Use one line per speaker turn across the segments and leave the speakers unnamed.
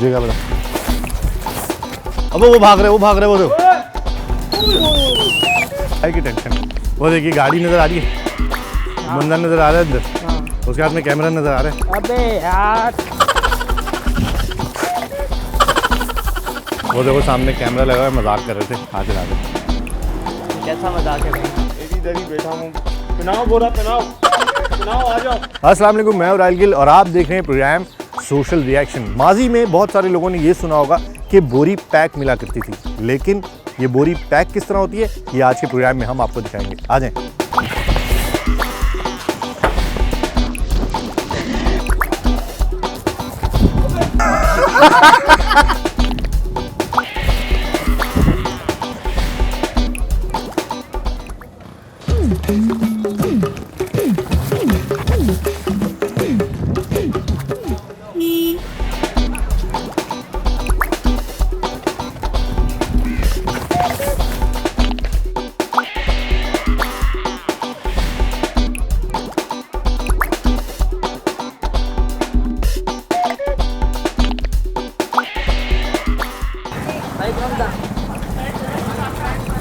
मुझे क्या पता। अब वो भाग रहे वो देखो की टेंशन। वो देखिए गाड़ी नजर आ रही है, बंदा नजर आ रहा है अंदर, उसके हाथ में कैमरा नजर आ रहा है।
अबे यार
वो देखो सामने कैमरा लगा है, मजाक कर रहे थे हाथ चला के।
कैसा मजाक है भाई,
इधर ही बैठा हूँ। पिनाओ बोरा पिनाओ आ जाओ।
अस्सलाम वालेकुम, मैं राइल गिल और आप देख रहे हैं प्रोग्राम सोशल रिएक्शन। माजी में बहुत सारे लोगों ने ये सुना होगा कि बोरी पैक मिला करती थी, लेकिन ये बोरी पैक किस तरह होती है ये आज के प्रोग्राम में हम आपको दिखाएंगे। आ जाएं।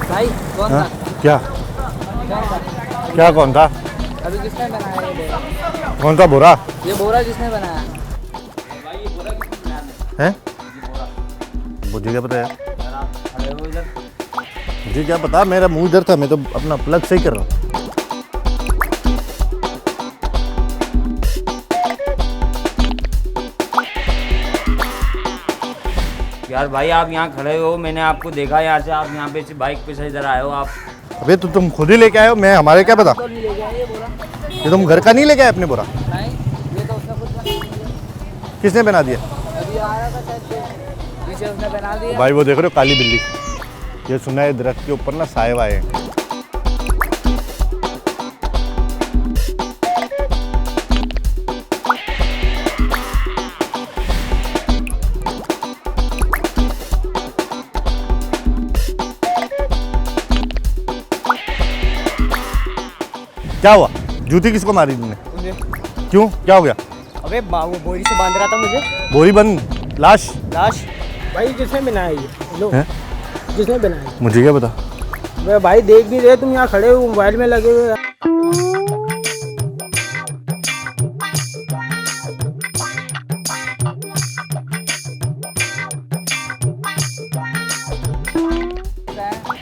भाई कौन था?
क्या क्या कौन था?
अभी किसने बनाया ये बोरा?
कौन सा बोरा
ये बोरा किसने बनाया?
है? मुझे क्या पता यार, मुझे क्या पता, मेरा मुंह इधर था, मैं तो अपना प्लग सही कर रहा हूँ।
यार भाई आप यहाँ खड़े हो, मैंने आपको देखा यहाँ से, आप यहाँ पे से बाइक पे से इधर आए हो आप।
अबे तो तुम खुद ही लेके आए हो, मैं हमारे क्या पता।
तो नहीं ले गया ये बोरा?
ये तुम घर का नहीं लेके आए अपने बोरा?
नहीं, ये तो उसने खुद बना दिया।
किसने बना दिया?
अभी आ रहा था शायद से, पीछे उसने बना दिया।
भाई वो देख रहे हो काली बिल्ली, ये सुना है दरख्त के ऊपर ना साए वाए हैं। क्या हुआ? जूती किसको मारी तुमने?
मुझे
क्यों, क्या हो गया?
अबे वो बोरी से बांध रहा था मुझे।
बोरी बंद, लाश।
भाई किसने बनाया ये? लो
हैं?
किसने बनाया?
मुझे क्या पता।
अबे भाई देख नहीं रहे तुम, यहाँ खड़े हो मोबाइल में लगे हुए।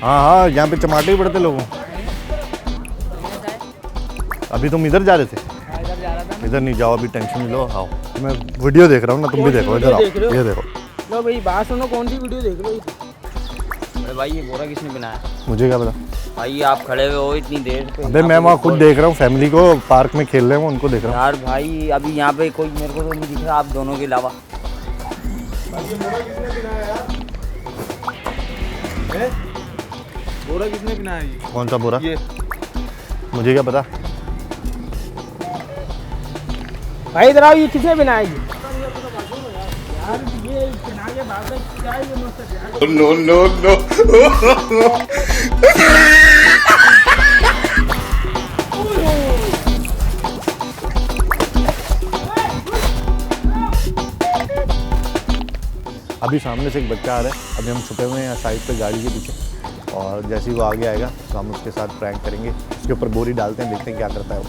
हाँ, यहाँ पे चमाटे ही पड़ते लोगों। अभी तुम इधर जा रहे थे?
इधर जा रहा था।
इधर नहीं जाओ, अभी टेंशन नहीं लो, आओ। मैं वीडियो देख रहा हूँ ना, तुम भी देखो, इधर आओ, ये देखो।
लो भाई बात सुनो, कौन सी वीडियो देख लो?
अरे भाई ये बोरा किसने बनाया?
मुझे क्या पता।
भाई आप खड़े हुए हो इतनी देर पे।
अबे मैं वहाँ खुद देख रहा हूँ, फैमिली को पार्क में खेल रहे हैं, उनको देख रहा हूँ।
यार भाई अभी यहाँ पे कोई मेरे को तो नहीं दिख रहा आप दोनों के अलावा।
बोरा किसने बनाया ये?
कौन सा बोरा?
ये
मुझे क्या पता।
भाई इधर आओ, ये किसने बनाया ये? यार ये बना के भाग गए, क्या है ये मस्त यार?
नो
अभी सामने से एक बच्चा आ रहा है, अभी हम छुपे हुए हैं साइड पे गाड़ी के पीछे, और जैसे ही वो आगे आएगा तो हम उसके साथ प्रैंक करेंगे, उसके ऊपर बोरी डालते हैं, देखते हैं क्या करता है वो।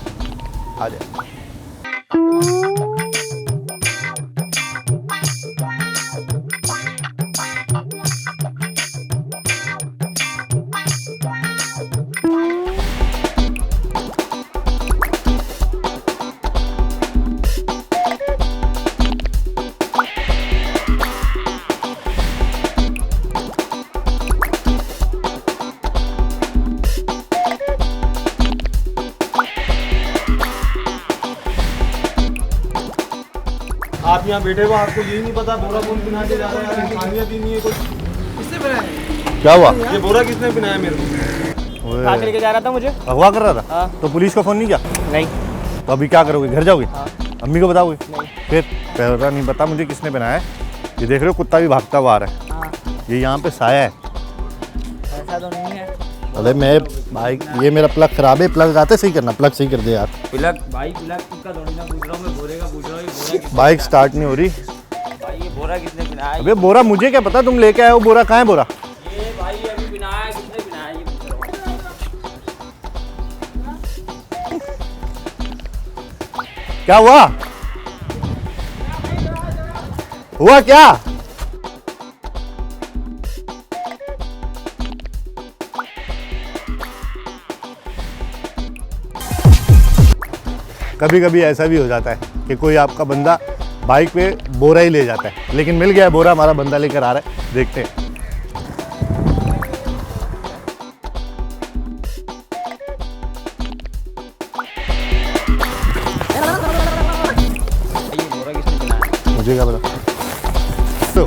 आ जाए।
आप यहाँ बैठे हो, आपको यही नहीं पता बोरा कौन बना के जा रहा है? इंसानियत ही नहीं है कुछ। किसने बनाया
क्या हुआ?
ये बोरा किसने बनाया मेरे को?
भाग लेके जा रहा था मुझे।
अगवा कर रहा था?
हाँ।
तो पुलिस को फोन नहीं किया?
नहीं।
तो अभी क्या करोगे, घर जाओगे?
हाँ।
अम्मी को बताओगे?
नहीं।
फिर पहला नहीं पता मुझे किसने बनाया है। ये देख रहे हो कुत्ता भी भागता हुआ आ रहा है।
हाँ।
ये यहाँ पे साया है।
ऐसा तो नहीं है।
अरे मैं भाई, ये मेरा प्लग खराब है, प्लग आते सही करना, प्लग सही कर दे यार।
प्लग भाई प्लग का थोड़ी ना पूछ रहा हूँ मैं, बोरे का पूछ रहा हूँ। ये बोरा
बाइक स्टार्ट नहीं हो रही।
भाई ये बोरा किसने बनाया? बिनाया
अबे बोरा मुझे क्या पता, तुम लेके आए हो बोरा, कहाँ है बोरा?
ये भाई अभी बिनाया, किसने बिनाया ये पूछ रहा हूँ।
क्या हुआ? हुआ क्या? कभी कभी ऐसा भी हो जाता है कि कोई आपका बंदा बाइक पे बोरा ही ले जाता है, लेकिन मिल गया बोरा, हमारा बंदा लेकर आ रहा है, देखते हैं।
ये बोरा किसने बिनाया?
मुझे क्या पता। तो